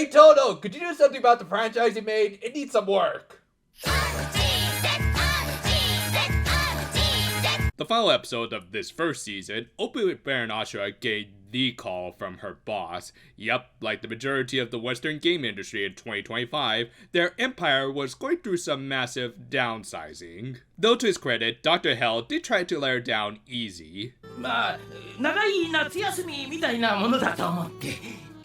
Hey Toto, could you do something about the franchise you made? It needs some work. The final episode of this first season opened with Baron Ashura getting the call from her boss. Yep, like the majority of the Western game industry in 2025, their empire was going through some massive downsizing. Though to his credit, Dr. Hell did try to let her down easy.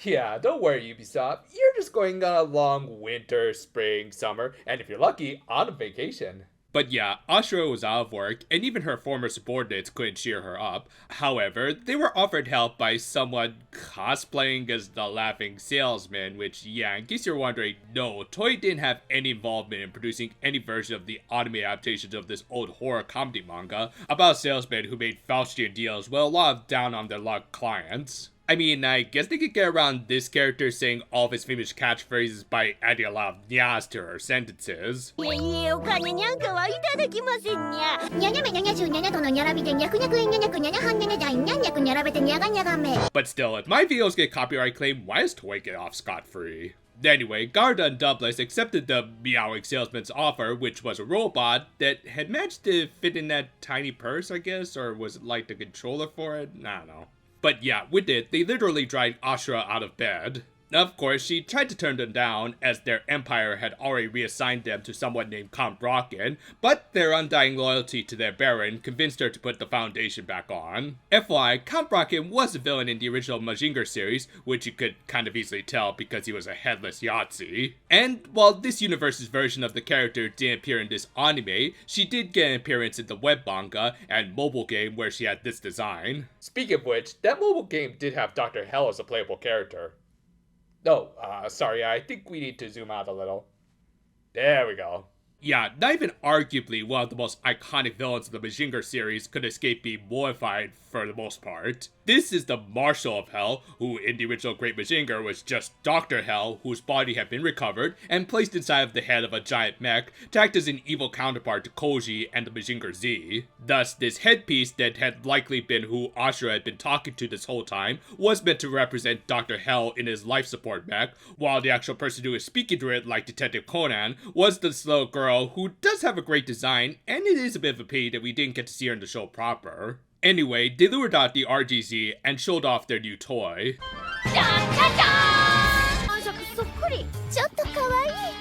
Yeah, don't worry Ubisoft, you're just going on a long winter, spring, summer, and if you're lucky, on a vacation. But yeah, Ashura was out of work, and even her former subordinates couldn't cheer her up. However, they were offered help by someone cosplaying as the Laughing Salesman, which, yeah, in case you're wondering, no, Toei didn't have any involvement in producing any version of the anime adaptations of this old horror comedy manga about a salesman who made Faustian deals with a lot of down-on-their-luck clients. I mean, I guess they could get around this character saying all of his famous catchphrases by adding a lot of nyas to her sentences. But still, if my videos get copyright claim, why is Toei get off scot-free? Anyway, Garda and Doubless accepted the meowing salesman's offer, which was a robot that had managed to fit in that tiny purse, I guess, or was it like the controller for it? I don't know. But yeah, with it, they literally dragged Ashura out of bed. Of course, she tried to turn them down, as their empire had already reassigned them to someone named Count Brocken, but their undying loyalty to their Baron convinced her to put the foundation back on. FYI, Count Brocken was a villain in the original Mazinger series, which you could kind of easily tell because he was a headless Yahtzee. And while this universe's version of the character didn't appear in this anime, she did get an appearance in the web manga and mobile game where she had this design. Speaking of which, that mobile game did have Dr. Hell as a playable character. Oh, sorry, I think we need to zoom out a little. There we go. Yeah, not even arguably one of the most iconic villains of the Mazinger series could escape being modified for the most part. This is the Marshal of Hell, who in the original Great Mazinger was just Dr. Hell, whose body had been recovered and placed inside of the head of a giant mech to act as an evil counterpart to Koji and the Mazinger Z. Thus, this headpiece that had likely been who Ashura had been talking to this whole time was meant to represent Dr. Hell in his life support mech, while the actual person who was speaking to it, like Detective Conan, was this little girl who does have a great design, and it is a bit of a pity that we didn't get to see her in the show proper. Anyway, they lured out the RGZ and showed off their new toy.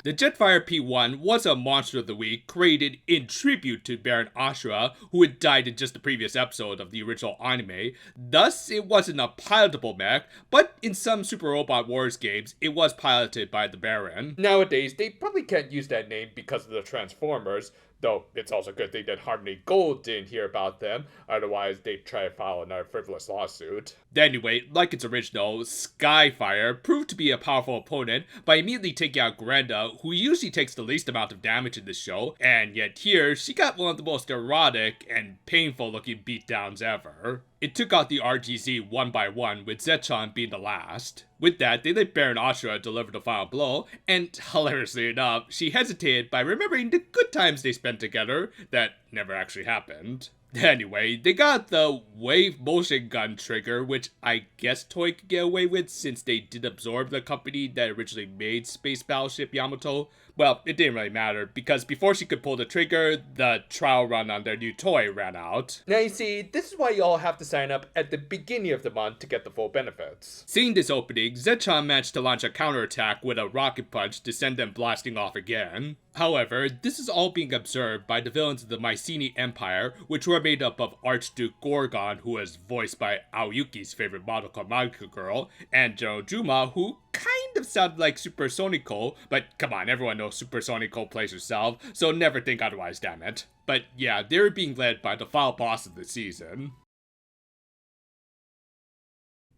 The Jetfire P1 was a monster of the week created in tribute to Baron Ashura, who had died in just the previous episode of the original anime. Thus, it wasn't a pilotable mech, but in some Super Robot Wars games, it was piloted by the Baron. Nowadays, they probably can't use that name because of the Transformers, though it's also a good thing that Harmony Gold didn't hear about them, otherwise they'd try to file another frivolous lawsuit. Anyway, like its original, Skyfire proved to be a powerful opponent by immediately taking out Grenda, who usually takes the least amount of damage in this show, and yet here, she got one of the most erotic and painful looking beatdowns ever. It took out the RGZ one by one, with Zetchan being the last. With that, they let Baron Ashura deliver the final blow, and hilariously enough, she hesitated by remembering the good times they spent together that never actually happened. Anyway, they got the Wave Motion Gun trigger, which I guess Toei could get away with since they did absorb the company that originally made Space Battleship Yamato. Well, it didn't really matter, because before she could pull the trigger, the trial run on their new toy ran out. Now you see, this is why you all have to sign up at the beginning of the month to get the full benefits. Seeing this opening, Zetchan managed to launch a counterattack with a rocket punch to send them blasting off again. However, this is all being observed by the villains of the Mycenae Empire, which were made up of Archduke Gorgon, who was voiced by Aoyuki's favorite Madoka Magica girl, and General Juma, who kind of sounded like Super Sonico, but come on, everyone knows Super Sonico plays herself, so never think otherwise, damn it. But yeah, they were being led by the final boss of the season.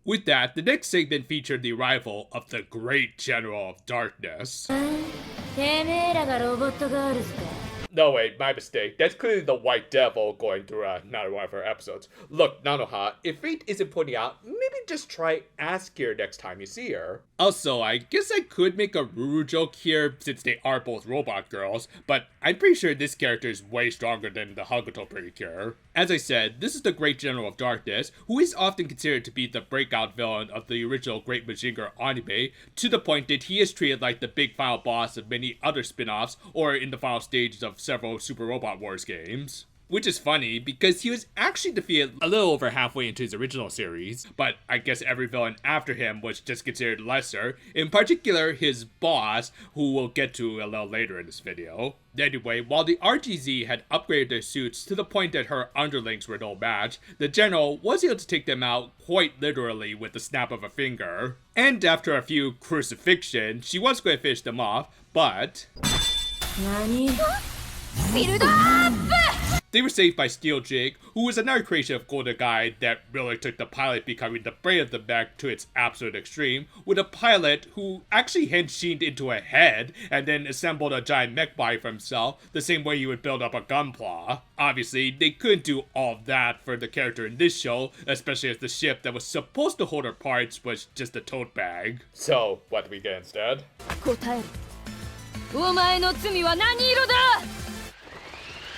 With that, the next segment featured the arrival of the Great General of Darkness. No, wait, my mistake. That's clearly the White Devil going through another one of her episodes. Look, Nanoha, if Fate isn't pointing out, maybe just try ask her next time you see her. Also, I guess I could make a Ruru joke here since they are both robot girls, but I'm pretty sure this character is way stronger than the Hakuto Precure. As I said, this is the Great General of Darkness, who is often considered to be the breakout villain of the original Great Mazinger anime, to the point that he is treated like the big final boss of many other spin-offs or in the final stages of several Super Robot Wars games. Which is funny, because he was actually defeated a little over halfway into his original series, but I guess every villain after him was just considered lesser, in particular his boss, who we'll get to a little later in this video. Anyway, while the RGZ had upgraded their suits to the point that her underlings were no match, the general was able to take them out quite literally with the snap of a finger. And after a few crucifixion, she was going to finish them off, but... NANI? Build up! They were saved by Steel Jake, who was another creation of Golden Guy that really took the pilot becoming the brain of the mech to its absolute extreme, with a pilot who actually henshined into a head and then assembled a giant mech body for himself, the same way you would build up a gunpla. Obviously, they couldn't do all of that for the character in this show, especially as the ship that was supposed to hold her parts was just a tote bag. So, what do we get instead? 答える。お前の罪は何色だ?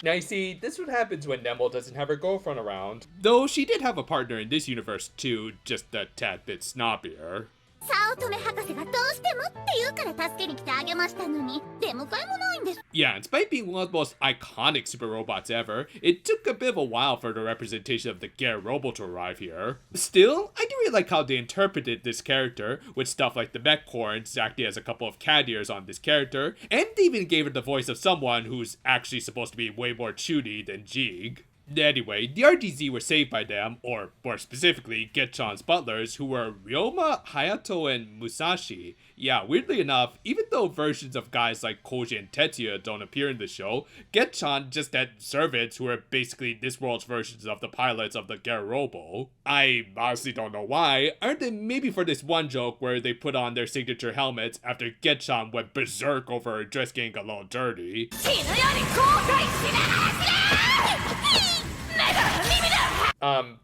Now you see, this is what happens when Nemo doesn't have her girlfriend around. Though she did have a partner in this universe too, just a tad bit snobbier. 早乙女博士がどうしてもって言うから助けに来てあげましたのに出迎えもないんです。 Yeah, in spite of being one of the most iconic super robots ever, it took a bit of a while for the representation of the Gare Robo to arrive here. Still, I do really like how they interpreted this character, with stuff like the mech horns acting as a couple of cat ears on this character, and they even gave her the voice of someone who's actually supposed to be way more chudi than Jig. Anyway, the RGZ were saved by them, or more specifically, Getchan's butlers, who were Ryoma, Hayato, and Musashi. Yeah, weirdly enough, even though versions of guys like Koji and Tetsuya don't appear in the show, Getchan just had servants who were basically this world's versions of the pilots of the Garobo. I honestly don't know why, aren't they maybe for this one joke where they put on their signature helmets after Getchan went berserk over her dress getting a little dirty. 死ぬより後悔しない。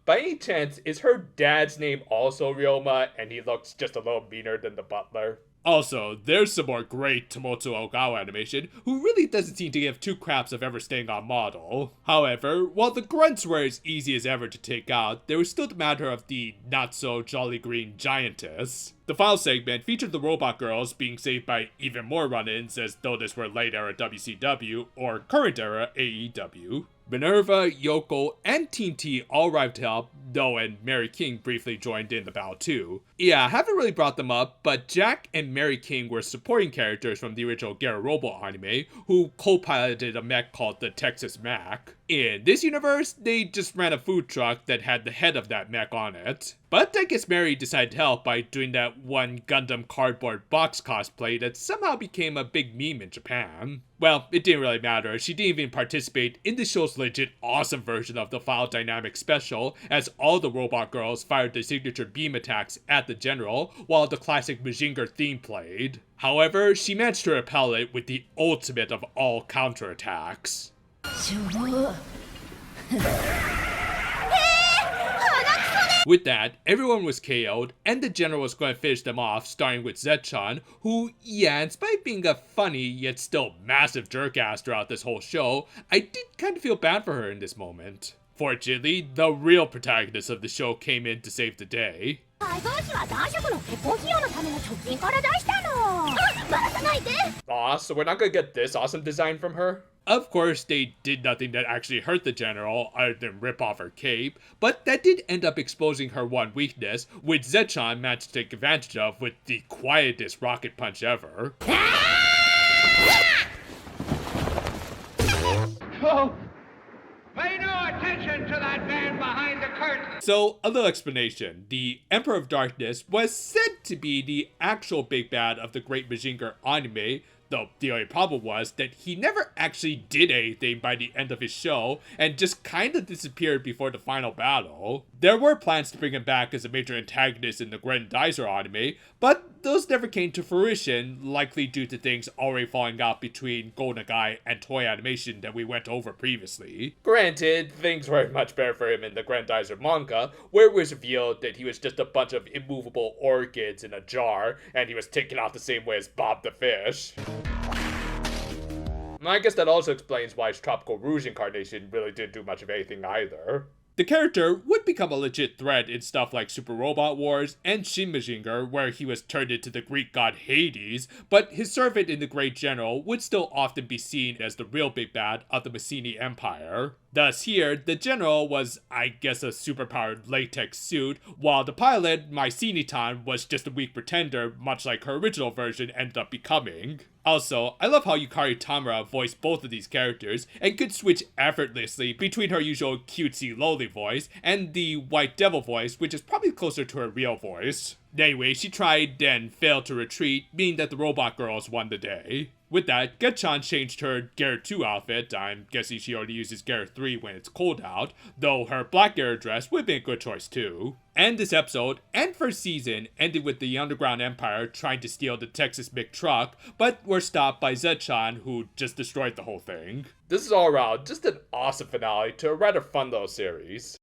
By any chance, is her dad's name also Ryoma and he looks just a little meaner than the butler? Also, there's some more great Tomoto Ogawa animation, who really doesn't seem to give two craps of ever staying on model. However, while the grunts were as easy as ever to take out, there was still the matter of the not-so-jolly green giantess. The final segment featured the robot girls being saved by even more run-ins as though this were late-era WCW or current-era AEW. Minerva, Yoko, and Team T all arrived to help, though and Mary King briefly joined in the battle too. Yeah, I haven't really brought them up, but Jack and Mary King were supporting characters from the original Garobo anime, who co-piloted a mech called the Texas Mac. In this universe, they just ran a food truck that had the head of that mech on it. But I guess Mary decided to help by doing that one Gundam cardboard box cosplay that somehow became a big meme in Japan. Well, it didn't really matter, she didn't even participate in the show's legit awesome version of the File Dynamic Special, as all the robot girls fired their signature beam attacks at the general, while the classic Mazinger theme played. However, she managed to repel it with the ultimate of all counterattacks. With that, everyone was KO'd, and the general was going to finish them off, starting with Zetchan, who, yeah, in spite of being a funny yet still massive jerk-ass throughout this whole show, I did kind of feel bad for her in this moment. Fortunately, the real protagonist of the show came in to save the day. Aw, so we're not gonna get this awesome design from her? Of course, they did nothing that actually hurt the general, other than rip off her cape, but that did end up exposing her one weakness, which Zetchan managed to take advantage of with the quietest rocket punch ever. Oh, my Pay no attention to that man behind the curtain. So, a little explanation. The Emperor of Darkness was said to be the actual big bad of the Great Mazinger anime, though the only problem was that he never actually did anything by the end of his show and just kinda disappeared before the final battle. There were plans to bring him back as a major antagonist in the Grendizer anime, but those never came to fruition, likely due to things already falling out between Golden Gai and Toei Animation that we went over previously. Granted, things were much better for him in the Grandizer manga, where it was revealed that he was just a bunch of immovable orchids in a jar, and he was taken out the same way as Bob the Fish. I guess that also explains why his Tropical Rouge incarnation really didn't do much of anything either. The character would become a legit threat in stuff like Super Robot Wars and Shin Mazinger, where he was turned into the Greek god Hades, but his servant in the Great General would still often be seen as the real big bad of the Mycenae Empire. Thus here, the general was, I guess, a superpowered latex suit, while the pilot, Mycenaeton, was just a weak pretender, much like her original version ended up becoming. Also, I love how Yukari Tamura voiced both of these characters, and could switch effortlessly between her usual cutesy lowly voice and the White Devil voice, which is probably closer to her real voice. Anyway, she tried, then failed to retreat, meaning that the robot girls won the day. With that, Getchan changed her Garrett 2 outfit. I'm guessing she only uses Garrett 3 when it's cold out, though her black Garrett dress would be a good choice too. And this episode, and first season, ended with the Underground Empire trying to steal the Texas Mick truck, but were stopped by Zetchan, who just destroyed the whole thing. This is all around just an awesome finale to a rather fun little series.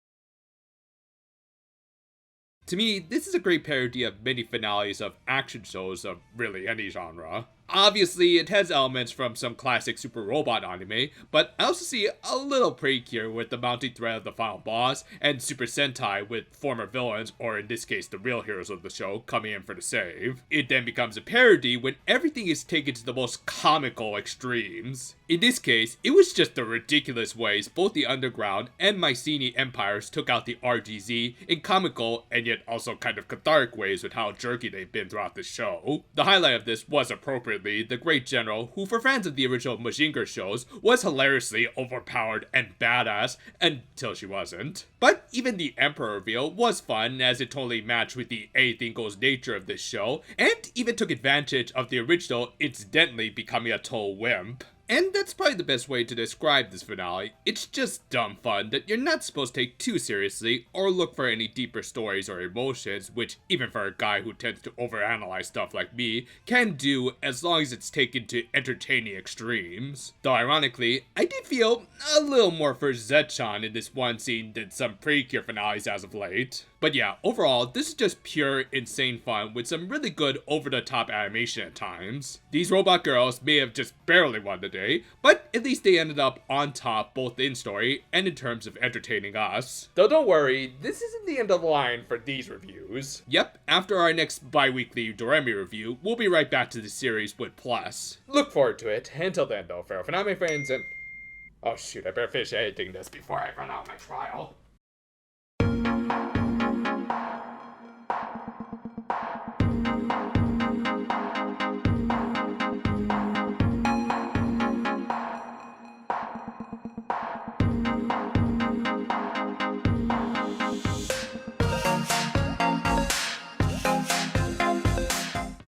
To me, this is a great parody of many finales of action shows of really any genre. Obviously, it has elements from some classic Super Robot anime, but I also see a little break here with the mounting threat of the final boss, and Super Sentai with former villains, or in this case the real heroes of the show, coming in for the save. It then becomes a parody when everything is taken to the most comical extremes. In this case, it was just the ridiculous ways both the Underground and Mycenae Empires took out the RGZ in comical and yet also kind of cathartic ways with how jerky they've been throughout the show. The highlight of this was appropriately the Great General, who for fans of the original Mazinger shows was hilariously overpowered and badass until she wasn't. But even the Emperor reveal was fun, as it totally matched with the anything goes nature of this show, and even took advantage of the original incidentally becoming a total wimp. And that's probably the best way to describe this finale. It's just dumb fun that you're not supposed to take too seriously or look for any deeper stories or emotions, which even for a guy who tends to overanalyze stuff like me, can do as long as it's taken to entertaining extremes. Though ironically, I did feel a little more for Zetchan in this one scene than some Precure finales as of late. But yeah, overall, this is just pure insane fun with some really good over-the-top animation at times. These robot girls may have just barely won the day, but at least they ended up on top both in story and in terms of entertaining us. Though don't worry, this isn't the end of the line for these reviews. Yep, after our next bi-weekly Doremi review, we'll be right back to the series with Plus. Look forward to it. Until then though, farewell for now my friends, and... oh shoot, I better finish editing this before I run out of my trial.